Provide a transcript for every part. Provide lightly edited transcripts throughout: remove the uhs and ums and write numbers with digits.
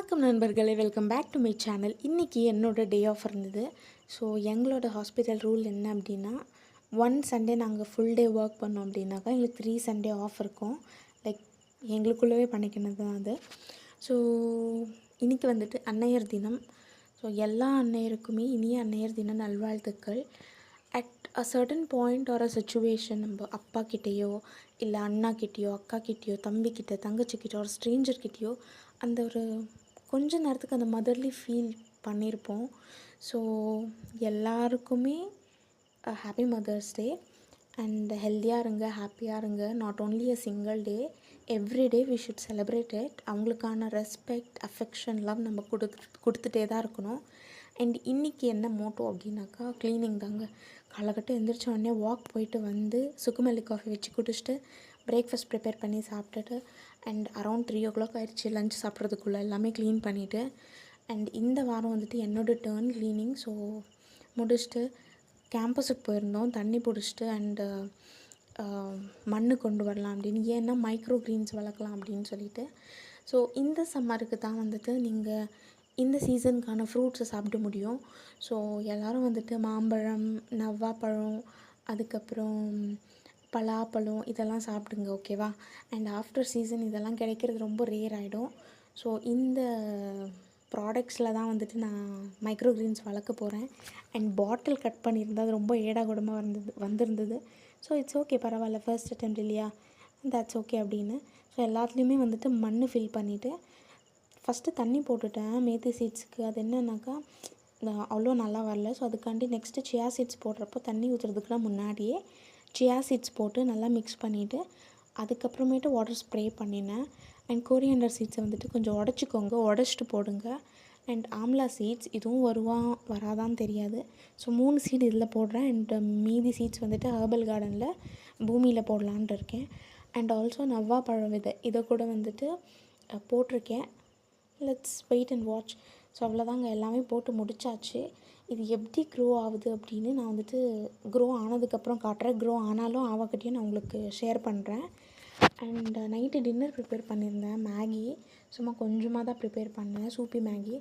வணக்கம் நண்பர்களே, welcome back to my channel. இன்றைக்கி என்னோடய டே ஆஃப் இருந்தது. ஸோ எங்களோட ஹாஸ்பிட்டல் ரூல் என்ன அப்படின்னா, 1 சண்டே நாங்கள் ஃபுல் டே ஒர்க் பண்ணோம் அப்படின்னாக்கா எங்களுக்கு 3 சண்டே ஆஃப் இருக்கும். லைக் எங்களுக்குள்ளவே பண்ணிக்கினது தான் அது. ஸோ இன்றைக்கி வந்துட்டு அன்னையர் தினம். ஸோ எல்லா அன்னையருக்குமே இனிய அன்னையர் தின நல்வாழ்த்துக்கள். At a certain point or a situation நம்ம அப்பா கிட்டேயோ இல்லை அண்ணா கிட்டேயோ அக்கா கிட்டேயோ தம்பிக்கிட்ட தங்கச்சிக்கிட்ட ஒரு ஸ்ட்ரேஞ்சர் கிட்டேயோ அந்த ஒரு கொஞ்ச நேரத்துக்கு அந்த மதர்லி ஃபீல் பண்ணியிருப்போம். ஸோ எல்லாருக்குமே ஹாப்பி மதர்ஸ் டே அண்ட் ஹெல்த்தியாக இருங்க, ஹாப்பியாக இருங்க. Not only a single day, every day we should celebrate it. அவங்களுக்கான ரெஸ்பெக்ட், அஃபெக்ஷன், லவ் நம்ம கொடுத்துட்டே தான் இருக்கணும். அண்ட் இன்றைக்கி என்ன மோட்டோ அப்படின்னாக்கா க்ளீனிங் தாங்க. காலகட்டம் எந்திரிச்ச உடனே வாக் போயிட்டு வந்து சுக்குமல்லி காஃபி வச்சு குடிச்சிட்டு பிரேக்ஃபாஸ்ட் ப்ரிப்பேர் பண்ணி சாப்பிட்டுட்டு அண்ட் அரௌண்ட் 3 o'clock ஆயிடுச்சு லஞ்ச் சாப்பிட்றதுக்குள்ளே எல்லாமே க்ளீன் பண்ணிவிட்டு அண்ட் இந்த வாரம் வந்துட்டு என்னோடய டேர்ன் க்ளீனிங். ஸோ முடிச்சுட்டு கேம்பஸுக்கு போயிருந்தோம், தண்ணி பிடிச்சிட்டு அண்டு மண் கொண்டு வரலாம் அப்படின்னு. ஏன்னா மைக்ரோ க்ரீன்ஸ் வளர்க்கலாம் அப்படின்னு சொல்லிட்டு. ஸோ இந்த சம்மருக்கு தான் வந்துட்டு நீங்கள் இந்த சீசனுக்கான ஃப்ரூட்ஸை சாப்பிட முடியும். ஸோ எல்லோரும் வந்துட்டு மாம்பழம், நவ்வாப்பழம், அதுக்கப்புறம் பலாப்பழம் இதெல்லாம் சாப்பிடுங்க, ஓகேவா? அண்ட் ஆஃப்டர் சீசன் இதெல்லாம் கிடைக்கிறது ரொம்ப ரேர் ஆகிடும். ஸோ இந்த ப்ராடக்ட்ஸில் தான் வந்துட்டு நான் மைக்ரோ க்ரீன்ஸ் வளர்க்க போகிறேன். அண்ட் பாட்டில் கட் பண்ணியிருந்தா அது ரொம்ப ஏடாகூடமாக வந்திருந்தது. ஸோ இட்ஸ் ஓகே, பரவாயில்ல, ஃபர்ஸ்ட் அட்டெம்ப்ட் இல்லையா, தட்ஸ் ஓகே அப்படின்னு. ஸோ எல்லாத்துலேயுமே வந்துட்டு மண் ஃபில் பண்ணிவிட்டு ஃபஸ்ட்டு தண்ணி போட்டுட்டேன் மேத்தி சீட்ஸுக்கு. அது என்னன்னாக்கா அவ்வளோ நல்லா வரல. ஸோ அதுக்காண்டி நெக்ஸ்ட்டு சியா சீட்ஸ் போடுறப்போ தண்ணி ஊற்றுறதுக்குலாம் முன்னாடியே சியா சீட்ஸ் போட்டு நல்லா மிக்ஸ் பண்ணிவிட்டு அதுக்கப்புறமேட்டு வாட்டர் ஸ்ப்ரே பண்ணினேன். அண்ட் கோரியண்டர் சீட்ஸை வந்துட்டு கொஞ்சம் உடச்சிக்கோங்க, உடச்சிட்டு போடுங்க. அண்ட் ஆம்லா சீட்ஸ் இதுவும் வராதான்னு தெரியாது. ஸோ 3 சீடு இதில் போடுறேன். அண்ட் மீதி சீட்ஸ் வந்துட்டு ஹெர்பல் கார்டனில் பூமியில் போடலான்ட்டு இருக்கேன். அண்ட் ஆல்சோ நவ்வாப்பழம் விதை இதை கூட வந்துட்டு போட்டிருக்கேன். Let's wait and watch. So அவ்வளோதாங்க, எல்லாமே போட்டு முடிச்சாச்சு. இது எப்படி க்ரோ ஆகுது அப்படின்னு நான் வந்துட்டு க்ரோ ஆனதுக்கப்புறம் காட்டுறேன். க்ரோ ஆனாலும் ஆவாக்கட்டியும் நான் உங்களுக்கு ஷேர் பண்ணுறேன். அண்ட் நைட்டு டின்னர் ப்ரிப்பேர் பண்ணியிருந்தேன், மேகி. சும்மா கொஞ்சமாக தான் ப்ரிப்பேர் பண்ணேன், சூப்பி மேகி.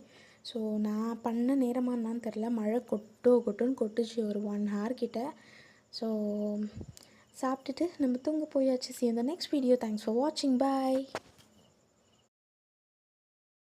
ஸோ நான் பண்ண நேரமாக என்னான்னு தெரில, மழை கொட்டுன்னு கொட்டுச்சு ஒரு 1 hour கிட்ட. ஸோ சாப்பிட்டுட்டு நம்ம தூங்க போயாச்சு. See you in the next video. Thanks for watching. Bye.